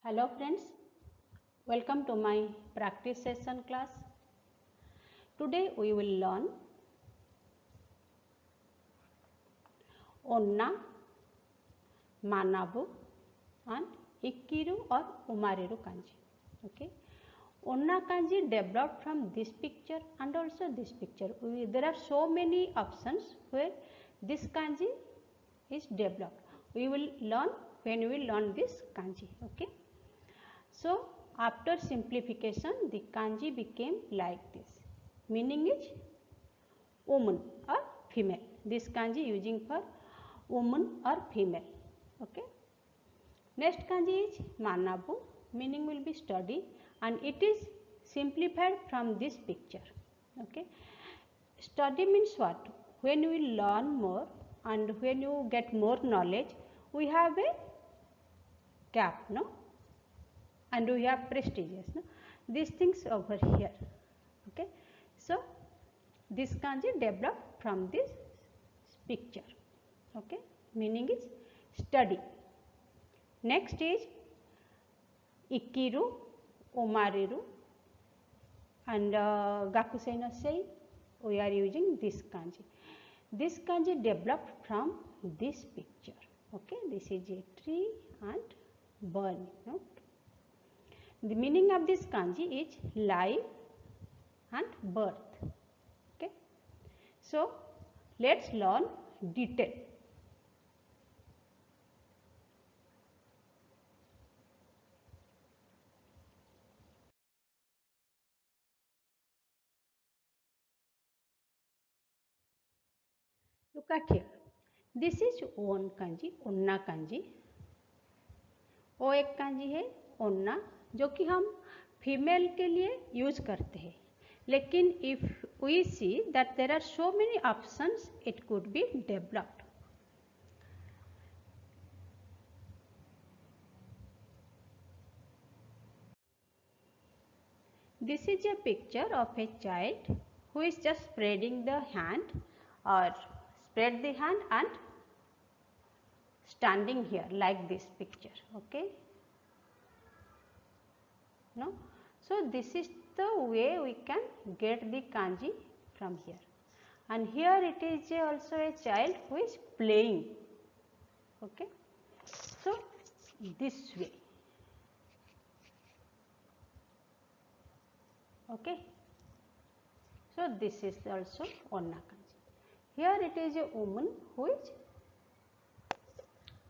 Hello friends, welcome to my practice session class. Today we will learn Onna, Manabu and Ikiru or Umareru kanji. Okay. Onna kanji developed from this picture and also this picture. There are so many options where this kanji is developed. We will learn when we will learn this kanji. Okay. So, after simplification, the kanji became like this. Meaning is woman or female. This kanji using for woman or female. Okay. Next kanji is manabu. Meaning will be study, and it is simplified from this picture. Okay. Study means what? When we learn more and when you get more knowledge, we have a gap, no? And we have prestigious, no? These things over here. Okay. So, this kanji developed from this picture. Okay. Meaning is study. Next is Ikiru, Umareru and Gakusei no sei. We are using this kanji. This kanji developed from this picture. Okay. This is a tree and burning. No? The meaning of this kanji is life and birth. Okay. So, let's learn detail. Look at here. This is one kanji, onna kanji. वो एक kanji है onna, जो कि हम female के लिए use करते हैं. लेकिन if we see that there are so many options, it could be developed. This is a picture of a child who is just spreading the hand or spread the hand and standing here like this picture. Okay. No. So, this is the way we can get the kanji from here. And here it is also a child who is playing. Okay. So, this way. Okay. So, this is also onna kanji. Here it is a woman who is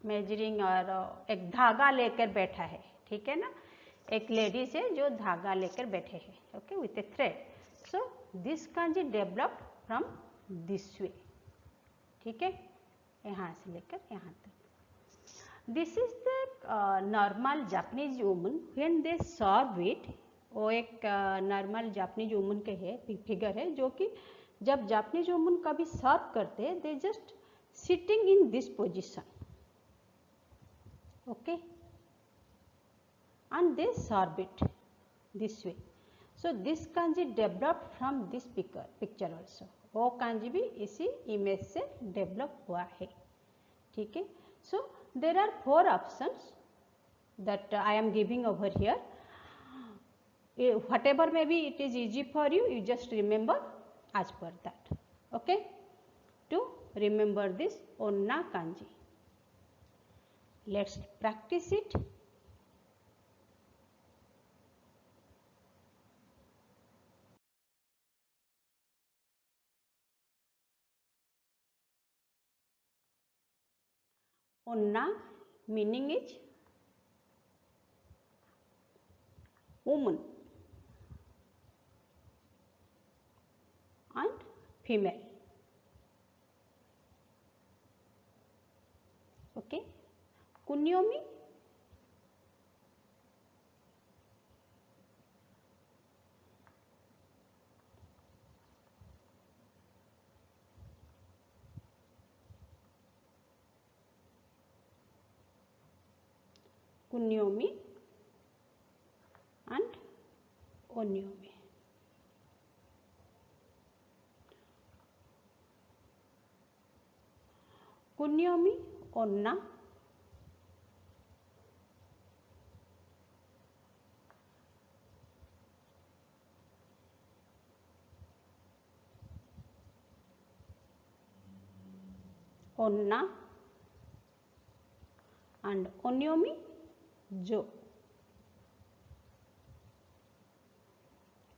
measuring और एक धागा लेकर बैठा है. ठीक है ना. एक लेडीज है जो धागा लेकर बैठे हैं. Okay. With a thread. So this kanji developed from this way. ठीक है. यहाँ से लेकर यहाँ तक. This is the normal Japanese woman when they serve it. वो एक नॉर्मल जापानीज वुमन के है फिगर है जो कि जब जापानीज वुमन कभी सर्व करते हैं they just sitting in this position. Okay, and they serve it this way. So this kanji developed from this picture also. वो kanji भी इसी image से develop हुआ है. ठीक है. So there are 4 options that I am giving over here. Whatever maybe it is easy for you, you just remember as per that. Okay. To remember this onna kanji. Let's practice it. Onna meaning is woman and female. Okay. Kunyomi kunyomi and onyomi. Kunyomi onna onna, and onyomi, jo.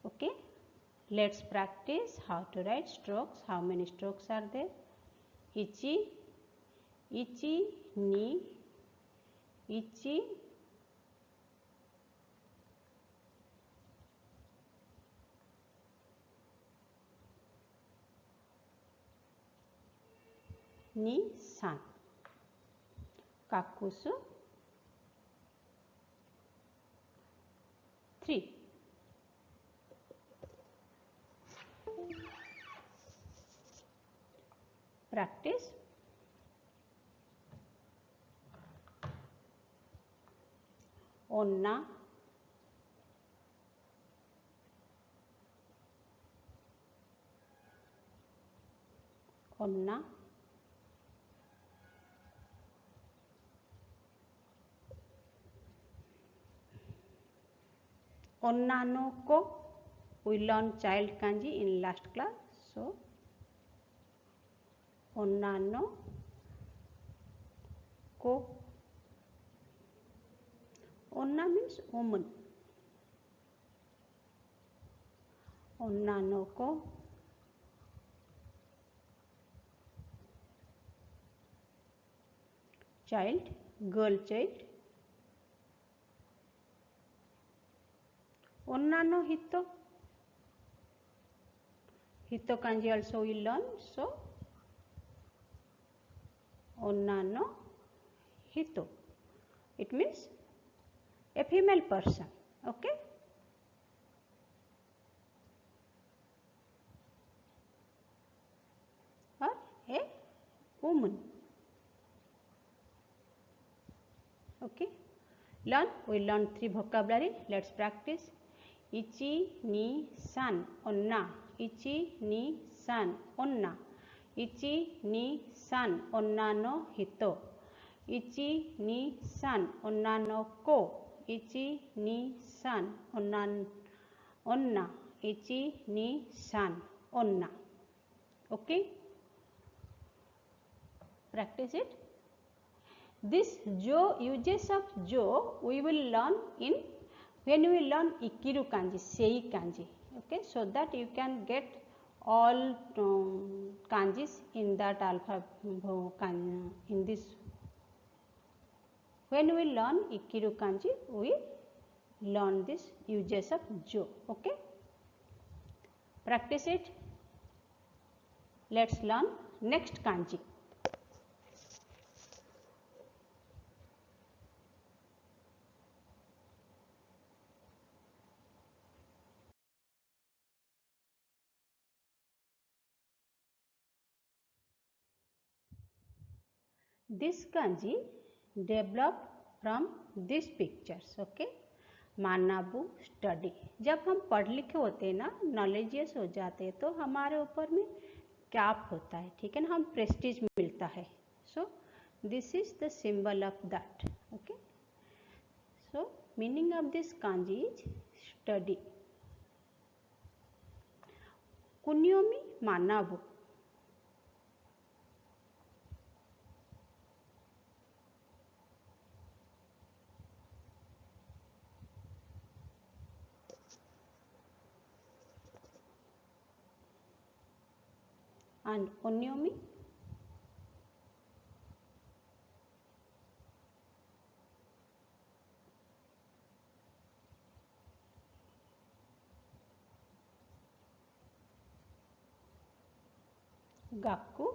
Okay, let's practice how to write strokes. How many strokes are there? Ichi, ichi, ni, ichi, ni, san. Kakusu, 3. Practice. Onna, onna, onnano ko. We learned child kanji in last class. So onnano ko. Onna means woman. Onnano ko. Child, girl child. Onnano hito. Hito kanji also we learn. So onnano hito. It means a female person. Okay. Or a woman. Okay. Learn. We learn 3 vocabulary. Let's practice. Ichi, ni, san, onna. Ichi, ni, san, onna. Ichi, ni, san, onnano hito. Ichi, ni, san, onnano ko. Ichi, ni, san, onna. Ichi, ni, san, onna. Okay. Practice it. This jo, uses of jo we will learn in when we learn ikiru kanji, sei kanji. Okay, so that you can get all kanjis in that alphabet in this. When we learn ikiru kanji, we learn this uses of jo. Okay, practice it. Let's learn next kanji. This kanji developed from these pictures. Okay, मानाबू study. जब हम पढ़ लिखे होते हैं ना, नॉलेजियस हो जाते हैं, तो हमारे ऊपर में कैप होता है, ठीक है ना, हम प्रेस्टीज मिलता है. So this is the symbol of that. Okay, so meaning of this kanji is study. कुन्योमी मानाबू. And onyomi gaku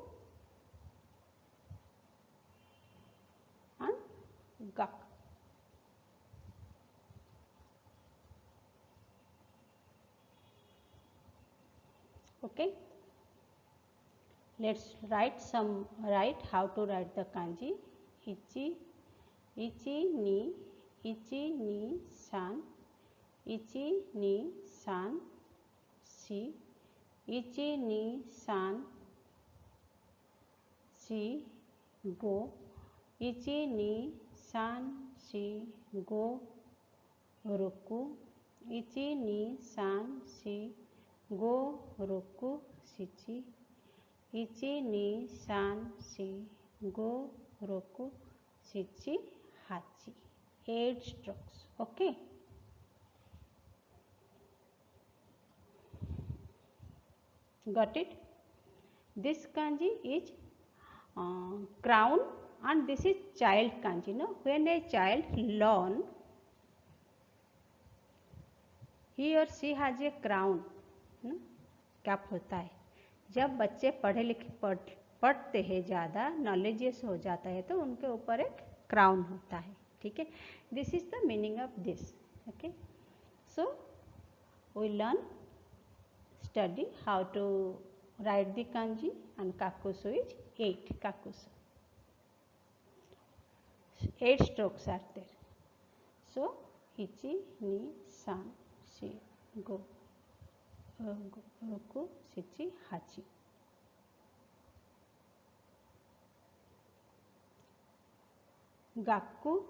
and gak. Okay, let's write how to write the kanji. Ichi, ichi ni san, ichi ni san, si, ichi ni san, si, go, ichi ni san, si, go, roku, ichi ni san, si, go, roku, shichi, ichi ni san, si, go, roku, shichi, hachi. 8 strokes. Okay. Got it? This kanji is crown, and this is child kanji. No, when a child learn, he or she has a crown. No? Cap होता है. जब बच्चे पढ़ते हैं ज़्यादा, नॉलेजियस हो जाता है, तो उनके ऊपर एक क्राउन होता है. ठीक है. This is the meaning of this. Okay. So we learn study how to write the kanji, and kakusu is 8 kakusu. 8 strokes are there. So ichi, ni, san, shi, go, roku, shichi, hachi. Gaku,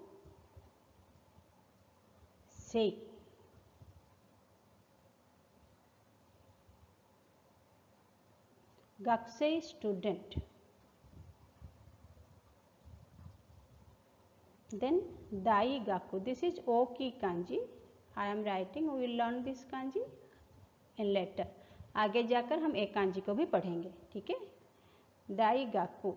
sei. Gakusei, student. Then dai gaku. This is oki kanji. I am writing. We will learn this kanji in later. आगे जाकर हम एक kanji को भी पढ़ेंगे. ठीक है. dai gaku.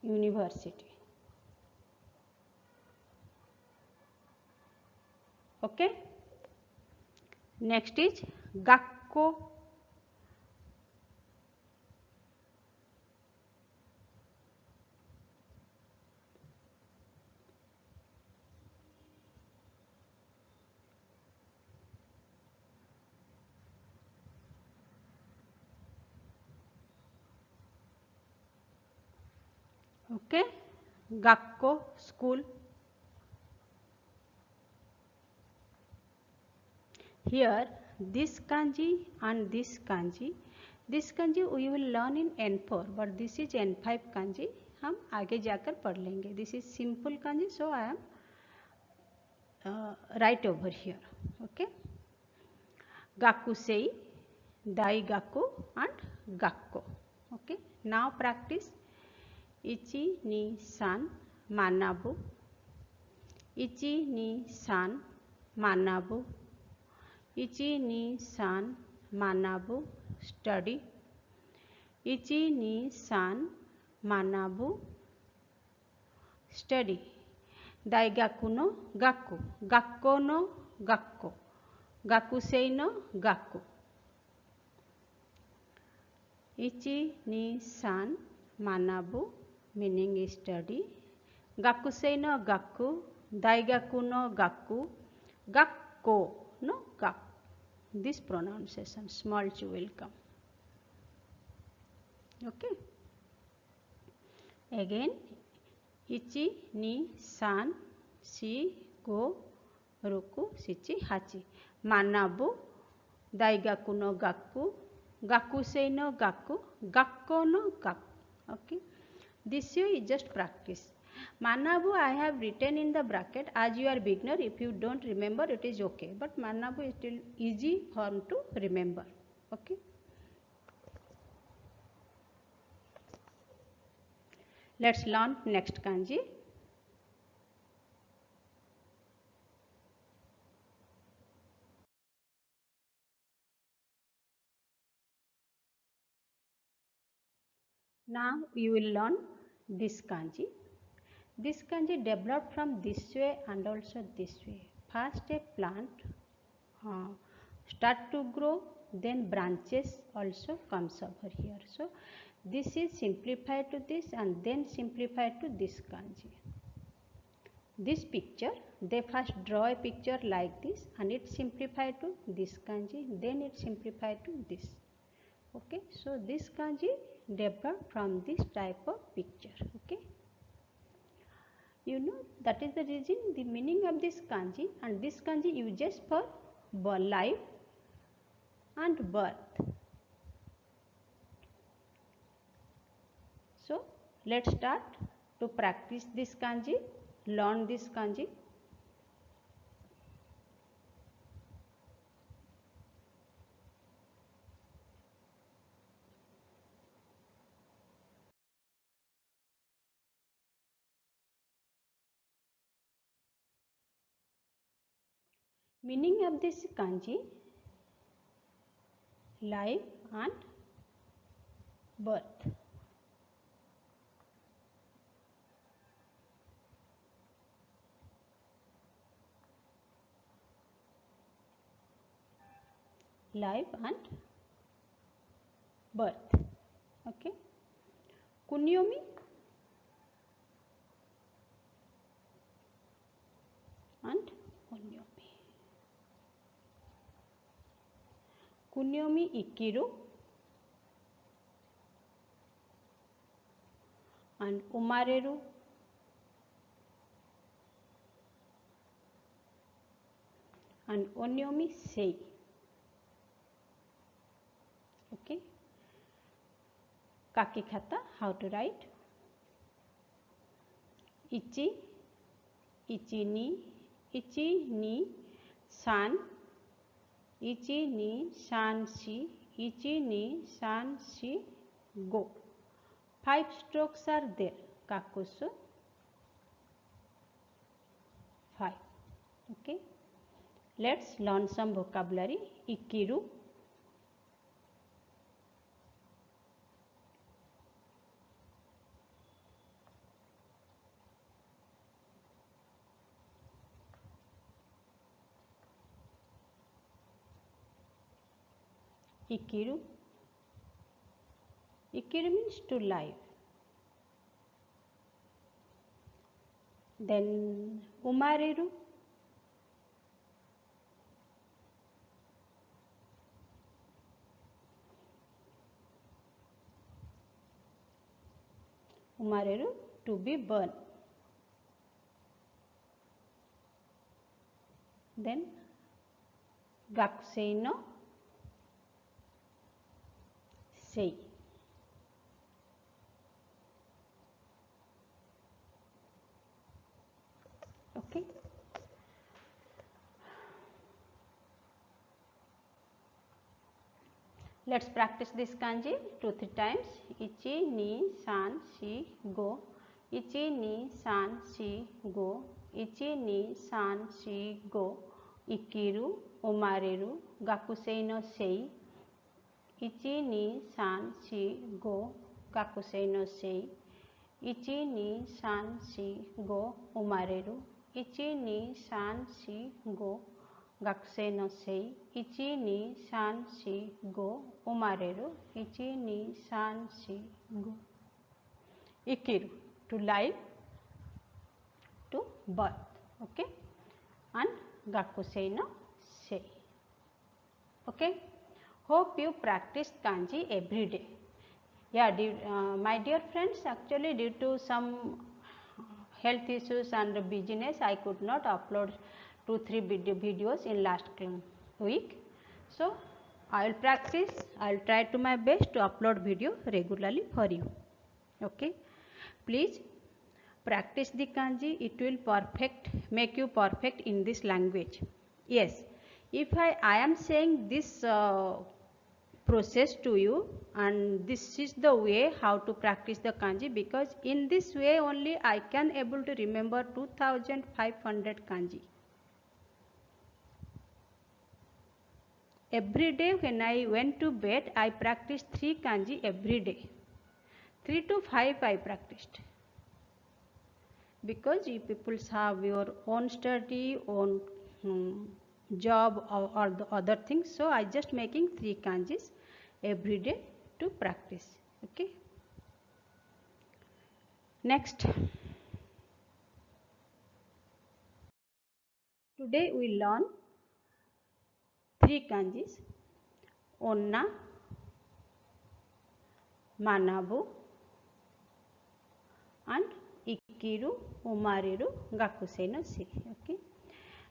University. Okay. Next is gakko. Okay. Gakko, school. Here this kanji and this kanji we will learn in N4, but this is N5 kanji. हम आगे जाकर पढ़ लेंगे. This is simple kanji, so I am right over here. Okay. Gakusei, dai gaku, and gakko. Okay. Now practice. Ichi, ni, san, manabu. Ichi, ni, san, manabu. Ichi, ni, san, manabu, study. Ichi, ni, san, manabu, study. Daigaku no gaku. Gakko no gakko. Gakusei no gaku. Ichi, ni, san, manabu, meaning study. Gakusei no gaku. Daigaku no gaku. Gakko no gaku. This pronunciation, small ch will come. Okay. Again, ichi, ni, san, shi, go, roku, shichi, hachi. Manabu, daigaku no gaku, gakusei no gaku, gakko no gaku. Okay. This here is just practice. Manabu I have written in the bracket. As you are beginner, if you don't remember, it is okay. But Manabu is still easy form to remember. Okay. Let's learn next kanji. Now you will learn this kanji. This kanji developed from this way and also this way. First a plant start to grow, then branches also comes over here. So this is simplified to this and then simplified to this kanji. This picture, they first draw a picture like this and it simplified to this kanji, then it simplified to this. Okay, so this kanji developed from this type of picture. Okay, you know that is the reason the meaning of this kanji, and this kanji uses for life and birth. So let's start to practice this kanji, learn this kanji. Meaning of this kanji: life and birth. Life and birth. Okay. Kunyomi and Kunyomi. Kunyomi Ikiru and Umareru and Onyomi Sei. Okay. Kakikata, how to write? Ichi, ichi ni, san, ichi ni, san shi, go. 5 strokes are there. Kakusu, 5. Okay. Let's learn some vocabulary. Ikiru, Ikiru. Ikiru means to live. Then Umareru, Umareru, to be born. Then Gakusei no Sei. Okay. Let's practice this kanji 2-3 times. Ichi ni san shi go. Ichi ni san shi go. Ichi ni san shi go. Ikiru, umareru, gakusei no sei. Ichi ni san shi go. Gakusei no sei. Ichi ni san shi go. Umareru. Ichi ni san shi go. Gakusei no sei. Ichi ni san shi go. Umareru. Ichi ni san shi go. Ikiru, to live, to birth. Okay. And Gakusei no sei. Okay. Hope you practice kanji every day. Yeah, my dear friends, actually due to some health issues and busyness, I could not upload 2-3 videos in last week. So I will practice. I will try to my best to upload video regularly for you. Okay. Please practice the kanji. It will make you perfect in this language. Yes. If I am saying this process to you, and this is the way how to practice the kanji, because in this way only I can able to remember 2500 kanji. Every day when I went to bed, I practiced 3 kanji every day. 3 to 5 I practiced. Because you people have your own study, own job or the other things. So I just making 3 kanjis every day to practice. Okay. Next. Today we learn 3 kanjis: onna, manabu and ikiru, umareru, gakusei no sei. Okay.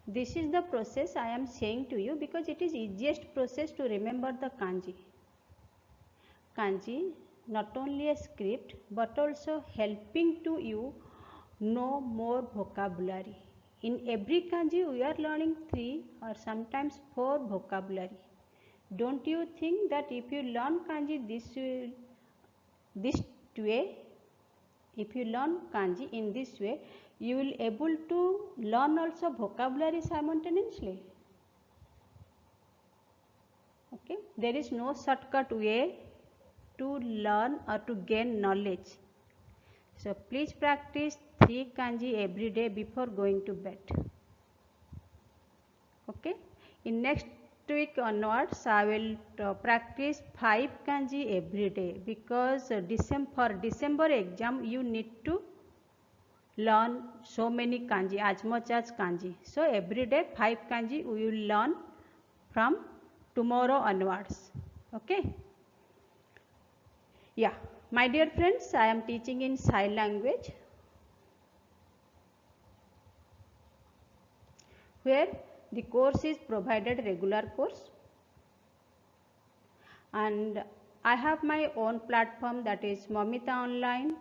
This is the process I am saying to you because it is easiest process to remember the kanji. Kanji not only a script but also helping to you know more vocabulary. In every kanji we are learning 3 or sometimes 4 vocabulary. Don't you think that if you learn kanji this way, if you learn kanji in this way, you will able to learn also vocabulary simultaneously? Okay, there is no shortcut way to learn or to gain knowledge. So please practice 3 kanji every day before going to bed. Okay, in next week onwards I will practice 5 kanji every day, because for December exam you need to learn so many kanji, as much as kanji. So every day 5 kanji we will learn from tomorrow onwards. Okay. Yeah, my dear friends, I am teaching in sign language, where the course is provided regular course, and I have my own platform, that is Mamita Online.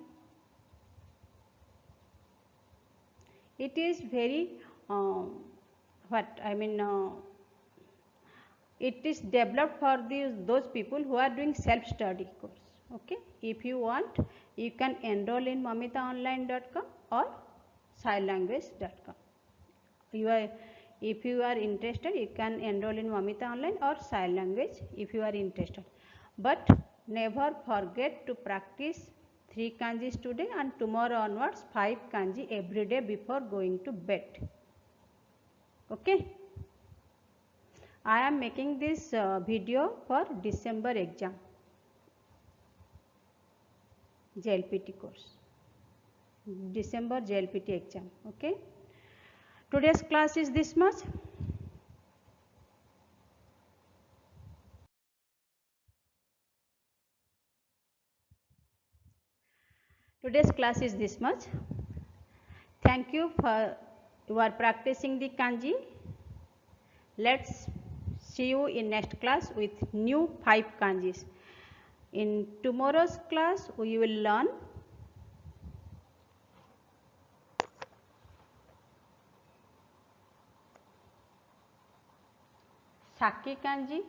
It is very it is developed for those people who are doing self-study course. Okay, if you want, you can enroll in mamitaonline.com or signlanguage.com. If you are interested, you can enroll in Mamita Online or Sign Language if you are interested. But never forget to practice 3 kanjis today, and tomorrow onwards 5 kanji every day before going to bed. Okay. I am making this video for December exam, JLPT course, December JLPT exam. Okay. Today's class is this much. Today's class is this much. Thank you for you are practicing the kanji. Let's see you in next class with new 5 kanjis. In tomorrow's class we will learn Saki kanji,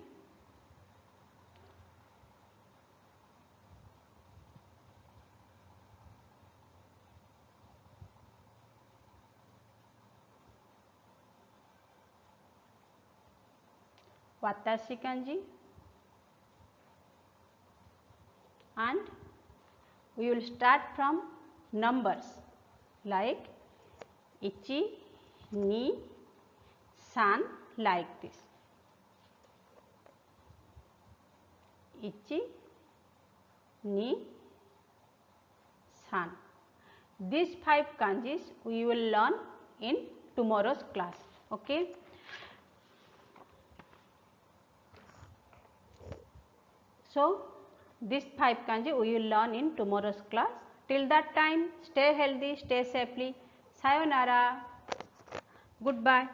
Watashi kanji, and we will start from numbers like ichi, ni, san, like this. Ichi, ni, san. These 5 kanjis we will learn in tomorrow's class. Okay. So these 5 kanji we will learn in tomorrow's class. Till that time, stay healthy, stay safely. Sayonara. Goodbye.